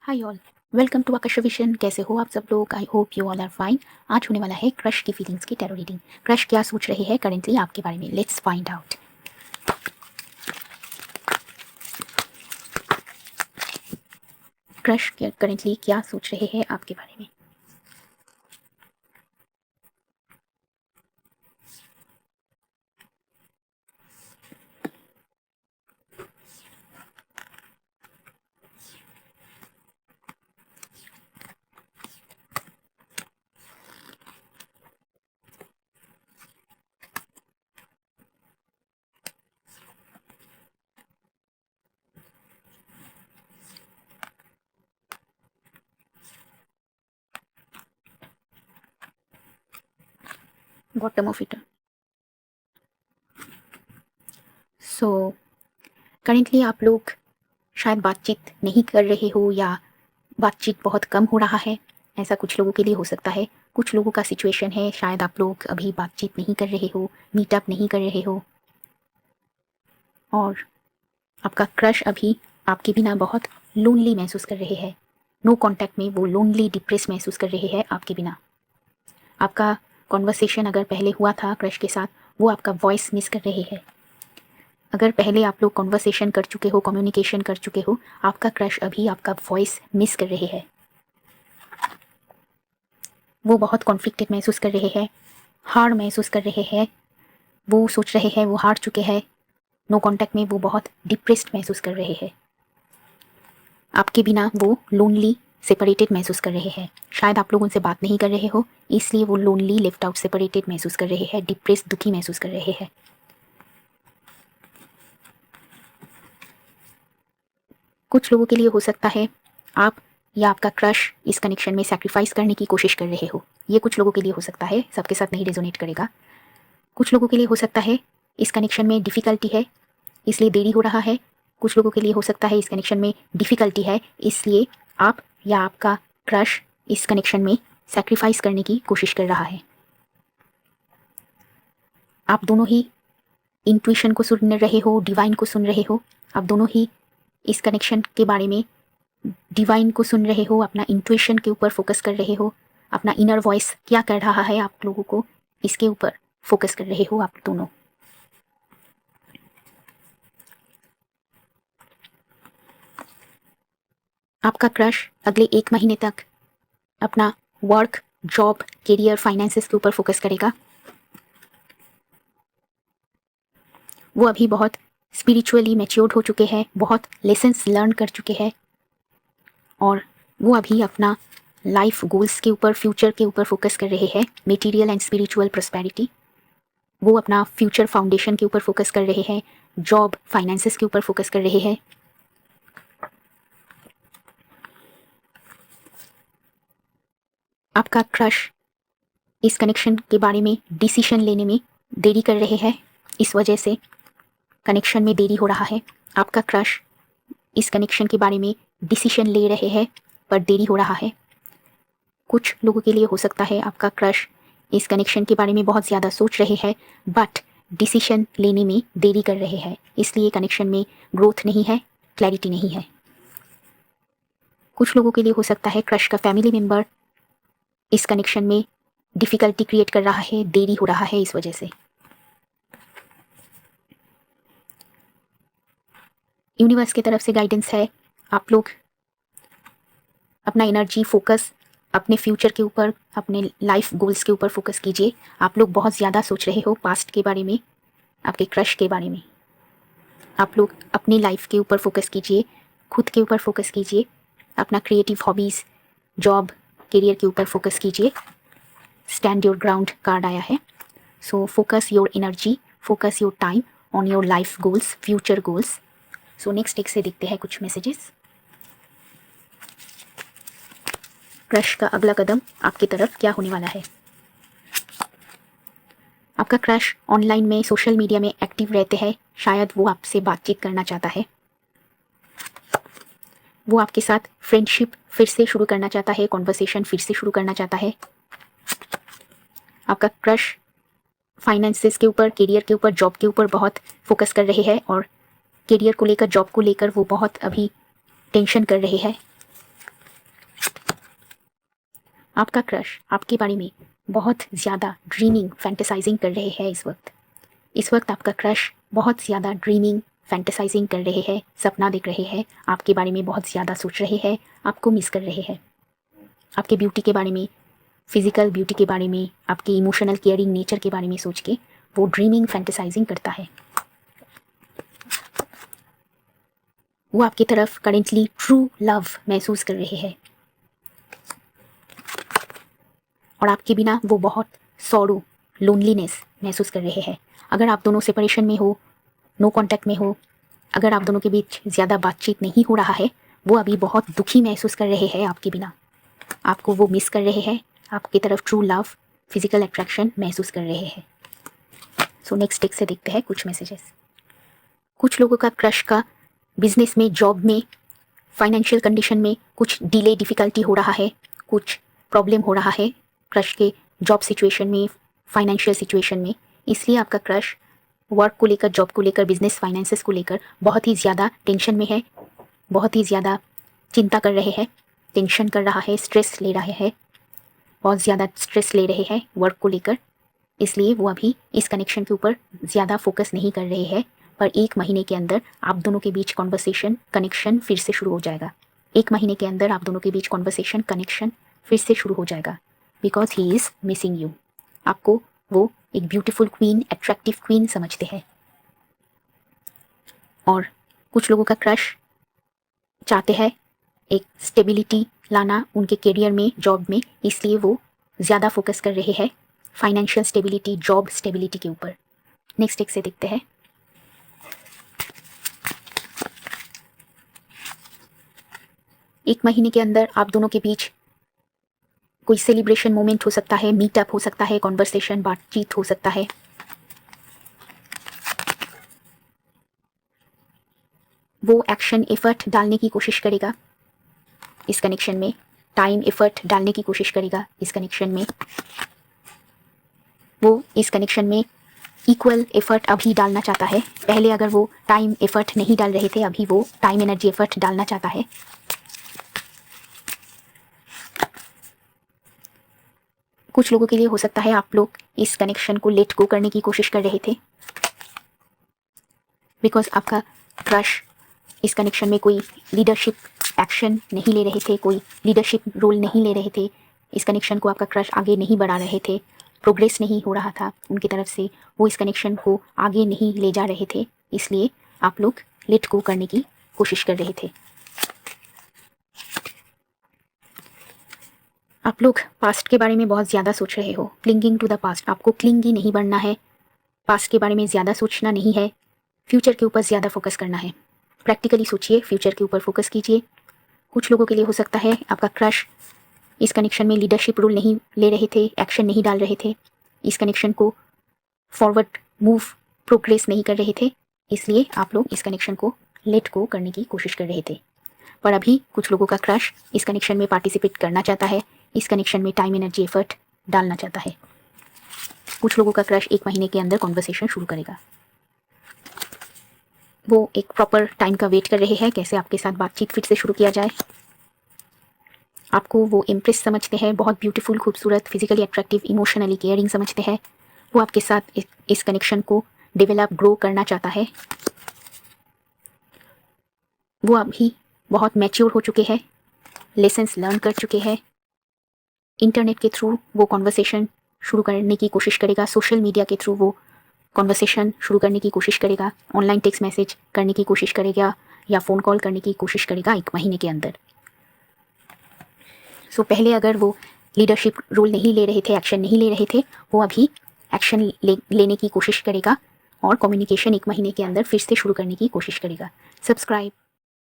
Hi all, welcome to Akash Vision. कैसे हो आप सब लोग? I hope you all are fine. आज होने वाला है क्रश की फीलिंग्स की टैरो रीडिंग। क्रश क्या सोच रहे हैं करेंटली आपके बारे में, let's find out. Crush currently क्या सोच रहे हैं आपके बारे में। Bottom of it. So currently आप लोग शायद बातचीत नहीं कर रहे हो या बातचीत बहुत कम हो रहा है। ऐसा कुछ लोगों के लिए हो सकता है। कुछ लोगों का सिचुएशन है शायद आप लोग अभी बातचीत नहीं कर रहे हो, मीटअप नहीं कर रहे हो, और आपका क्रश अभी आपके बिना बहुत लोनली महसूस कर रहे हैं। नो कांटेक्ट में वो लोनली डिप्रेस महसूस कर रहे हैं आपके बिना। आपका कॉन्वर्सेशन अगर पहले हुआ था क्रश के साथ, वो आपका वॉइस मिस कर रहे हैं। अगर पहले आप लोग कॉन्वर्सेशन कर चुके हो, कम्युनिकेशन कर चुके हो, आपका क्रश अभी आपका वॉइस मिस कर रहे हैं। वो बहुत कॉन्फ्लिक्टेड महसूस कर रहे हैं, हार महसूस कर रहे हैं। वो सोच रहे हैं वो हार चुके हैं। नो कांटेक्ट में वो बहुत डिप्रेस्ड महसूस कर रहे हैं। आपके बिना वो लोनली सेपरेटेड महसूस कर रहे हैं। शायद आप लोग उनसे बात नहीं कर रहे हो, इसलिए वो लोनली, लेफ्ट आउट, सेपरेटेड महसूस कर रहे हैं, डिप्रेस, दुखी महसूस कर रहे हैं। कुछ लोगों के लिए हो सकता है आप या आपका क्रश इस कनेक्शन में सैक्रिफाइस करने की कोशिश कर रहे हो। ये कुछ लोगों के लिए हो सकता है, सबके साथ नहीं रेजोनेट करेगा। कुछ लोगों के लिए हो सकता है इस कनेक्शन में डिफ़िकल्टी है इसलिए देरी हो रहा है। कुछ लोगों के लिए हो सकता है इस कनेक्शन में डिफ़िकल्टी है इसलिए आप या आपका क्रश इस कनेक्शन में सैक्रिफाइस करने की कोशिश कर रहा है। आप दोनों ही इंट्यूशन को सुन रहे हो, डिवाइन को सुन रहे हो। आप दोनों ही इस कनेक्शन के बारे में डिवाइन को सुन रहे हो, अपना इंट्यूशन के ऊपर फोकस कर रहे हो। अपना इनर वॉइस क्या कर रहा है आप लोगों को, इसके ऊपर फोकस कर रहे हो आप दोनों। आपका क्रश अगले 1 महीने तक अपना वर्क, जॉब, करियर, फाइनेंसेस के ऊपर फोकस करेगा। वो अभी बहुत स्पिरिचुअली मैच्योर्ड हो चुके हैं, बहुत लेसन्स लर्न कर चुके हैं, और वो अभी अपना लाइफ गोल्स के ऊपर, फ्यूचर के ऊपर फोकस कर रहे हैं। मटेरियल एंड स्पिरिचुअल प्रॉस्पेरिटी, वो अपना फ्यूचर फाउंडेशन के ऊपर फोकस कर रहे हैं। जॉब, फाइनेंसेस के ऊपर फोकस कर रहे हैं। आपका क्रश इस कनेक्शन के बारे में डिसीजन लेने में देरी कर रहे हैं, इस वजह से कनेक्शन में देरी हो रहा है। आपका क्रश इस कनेक्शन के बारे में डिसीजन ले रहे हैं पर देरी हो रहा है। कुछ लोगों के लिए हो सकता है आपका क्रश इस कनेक्शन के बारे में बहुत ज़्यादा सोच रहे हैं बट डिसीजन लेने में देरी कर रहे हैं, इसलिए कनेक्शन में ग्रोथ नहीं है, क्लैरिटी नहीं है। कुछ लोगों के लिए हो सकता है क्रश का फैमिली मेम्बर इस कनेक्शन में डिफ़िकल्टी क्रिएट कर रहा है, देरी हो रहा है इस वजह से। यूनिवर्स की तरफ से गाइडेंस है, आप लोग अपना एनर्जी, फोकस अपने फ्यूचर के ऊपर, अपने लाइफ गोल्स के ऊपर फोकस कीजिए। आप लोग बहुत ज़्यादा सोच रहे हो पास्ट के बारे में, आपके क्रश के बारे में। आप लोग अपनी लाइफ के ऊपर फोकस कीजिए, खुद के ऊपर फोकस कीजिए, अपना क्रिएटिव हॉबीज़, जॉब, करियर के ऊपर फोकस कीजिए। स्टैंड योर ग्राउंड कार्ड आया है। So focus your energy, focus your time on your life goals, future goals. So next एक से देखते हैं कुछ मैसेजेस। क्रश का अगला कदम आपकी तरफ क्या होने वाला है। आपका क्रश ऑनलाइन में, सोशल मीडिया में एक्टिव रहते हैं, शायद वो आपसे बातचीत करना चाहता है। वो आपके साथ फ्रेंडशिप फिर से शुरू करना चाहता है, कॉन्वर्सेशन फिर से शुरू करना चाहता है। आपका क्रश फाइनेंसेस के ऊपर, करियर के ऊपर, जॉब के ऊपर बहुत फोकस कर रहे हैं, और करियर को लेकर, जॉब को लेकर वो बहुत अभी टेंशन कर रहे हैं। आपका क्रश आपके बारे में बहुत ज़्यादा ड्रीमिंग फैंटेसाइजिंग कर रहे हैं इस वक्त आपका क्रश बहुत ज़्यादा ड्रीमिंग फैंटेसाइजिंग कर रहे हैं, सपना देख रहे हैं, आपके बारे में बहुत ज़्यादा सोच रहे हैं, आपको मिस कर रहे हैं, आपके ब्यूटी के बारे में, फिजिकल ब्यूटी के बारे में, आपकी इमोशनल केयरिंग नेचर के बारे में सोच के वो ड्रीमिंग फैंटेसाइजिंग करता है। वो आपकी तरफ करेंटली ट्रू लव महसूस कर रहे हैं और आपके बिना वो बहुत सॉरो लोनलीनेस महसूस कर रहे हैं। अगर आप दोनों सेपरेशन में हो, नो कांटेक्ट में हो, अगर आप दोनों के बीच ज़्यादा बातचीत नहीं हो रहा है, वो अभी बहुत दुखी महसूस कर रहे हैं आपके बिना, आपको वो मिस कर रहे हैं, आपकी तरफ ट्रू लव फिजिकल अट्रैक्शन महसूस कर रहे हैं। सो नेक्स्ट टेक से देखते हैं कुछ मैसेजेस। कुछ लोगों का क्रश का बिजनेस में, जॉब में, फाइनेंशियल कंडीशन में कुछ डिले डिफ़िकल्टी हो रहा है, कुछ प्रॉब्लम हो रहा है क्रश के जॉब सिचुएशन में, फाइनेंशियल सिचुएशन में। इसलिए आपका क्रश वर्क को लेकर, जॉब को लेकर, बिजनेस फाइनेंसेस को लेकर बहुत ही ज़्यादा टेंशन में है, बहुत ही ज़्यादा चिंता कर रहे हैं, टेंशन कर रहा है, स्ट्रेस ले रहे हैं, बहुत ज़्यादा स्ट्रेस ले रहे हैं वर्क को लेकर। इसलिए वो अभी इस कनेक्शन के ऊपर ज़्यादा फोकस नहीं कर रहे हैं, पर 1 महीने के अंदर आप दोनों के बीच कॉन्वर्सेशन, कनेक्शन फिर से शुरू हो जाएगा। 1 महीने के अंदर आप दोनों के बीच कॉन्वर्सेशन, कनेक्शन फिर से शुरू हो जाएगा, because he is missing you. आपको वो एक ब्यूटीफुल क्वीन, अट्रैक्टिव क्वीन समझते हैं। और कुछ लोगों का क्रश चाहते हैं एक स्टेबिलिटी लाना उनके करियर में, जॉब में, इसलिए वो ज़्यादा फोकस कर रहे हैं फाइनेंशियल स्टेबिलिटी, जॉब स्टेबिलिटी के ऊपर। नेक्स्ट एक से देखते हैं। एक महीने के अंदर आप दोनों के बीच कोई सेलिब्रेशन मोमेंट हो सकता है, मीटअप हो सकता है, कॉन्वर्सेशन, बातचीत हो सकता है। वो एक्शन, एफर्ट डालने की कोशिश करेगा इस कनेक्शन में, टाइम, एफर्ट डालने की कोशिश करेगा इस कनेक्शन में। वो इस कनेक्शन में इक्वल एफर्ट अभी डालना चाहता है। पहले अगर वो टाइम एफर्ट नहीं डाल रहे थे, अभी वो टाइम, एनर्जी, एफर्ट डालना चाहता है। कुछ लोगों के लिए हो सकता है आप लोग इस कनेक्शन को लेट गो करने की कोशिश कर रहे थे, बिकॉज आपका क्रश इस कनेक्शन में कोई लीडरशिप एक्शन नहीं ले रहे थे, कोई लीडरशिप रोल नहीं ले रहे थे। इस कनेक्शन को आपका क्रश आगे नहीं बढ़ा रहे थे, प्रोग्रेस नहीं हो रहा था उनकी तरफ से, वो इस कनेक्शन को आगे नहीं ले जा रहे थे, इसलिए आप लोग लेट गो करने की कोशिश कर रहे थे। आप लोग पास्ट के बारे में बहुत ज़्यादा सोच रहे हो, क्लिंगिंग टू द पास्ट। आपको क्लिंगी नहीं बनना है, पास्ट के बारे में ज़्यादा सोचना नहीं है, फ्यूचर के ऊपर ज़्यादा फोकस करना है। प्रैक्टिकली सोचिए, फ्यूचर के ऊपर फोकस कीजिए। कुछ लोगों के लिए हो सकता है आपका क्रश इस कनेक्शन में लीडरशिप रोल नहीं ले रहे थे, एक्शन नहीं डाल रहे थे, इस कनेक्शन को फॉरवर्ड मूव, प्रोग्रेस नहीं कर रहे थे, इसलिए आप लोग इस कनेक्शन को लेट गो करने की कोशिश कर रहे थे। पर अभी कुछ लोगों का क्रश इस कनेक्शन में पार्टिसिपेट करना चाहता है, इस कनेक्शन में टाइम, एनर्जी, एफर्ट डालना चाहता है। कुछ लोगों का क्रश 1 महीने के अंदर कॉन्वर्सेशन शुरू करेगा। वो एक प्रॉपर टाइम का वेट कर रहे हैं, कैसे आपके साथ बातचीत फिर से शुरू किया जाए। आपको वो इम्प्रेस समझते हैं, बहुत ब्यूटीफुल, खूबसूरत, फिजिकली अट्रैक्टिव, इमोशनली केयरिंग समझते हैं। वो आपके साथ इस कनेक्शन को डेवलप, ग्रो करना चाहता है। वो अभी बहुत मैच्योर हो चुके हैं, लेसन्स लर्न कर चुके हैं। इंटरनेट के थ्रू वो कॉन्वर्सेशन शुरू करने की कोशिश करेगा, सोशल मीडिया के थ्रू वो कॉन्वर्सेशन शुरू करने की कोशिश करेगा, ऑनलाइन टेक्स्ट मैसेज करने की कोशिश करेगा या फ़ोन कॉल करने की कोशिश करेगा 1 महीने के अंदर। सो पहले अगर वो लीडरशिप रोल नहीं ले रहे थे, एक्शन नहीं ले रहे थे, वो अभी एक्शन लेने की कोशिश करेगा और कम्युनिकेशन 1 महीने के अंदर फिर से शुरू करने की कोशिश करेगा। सब्सक्राइब।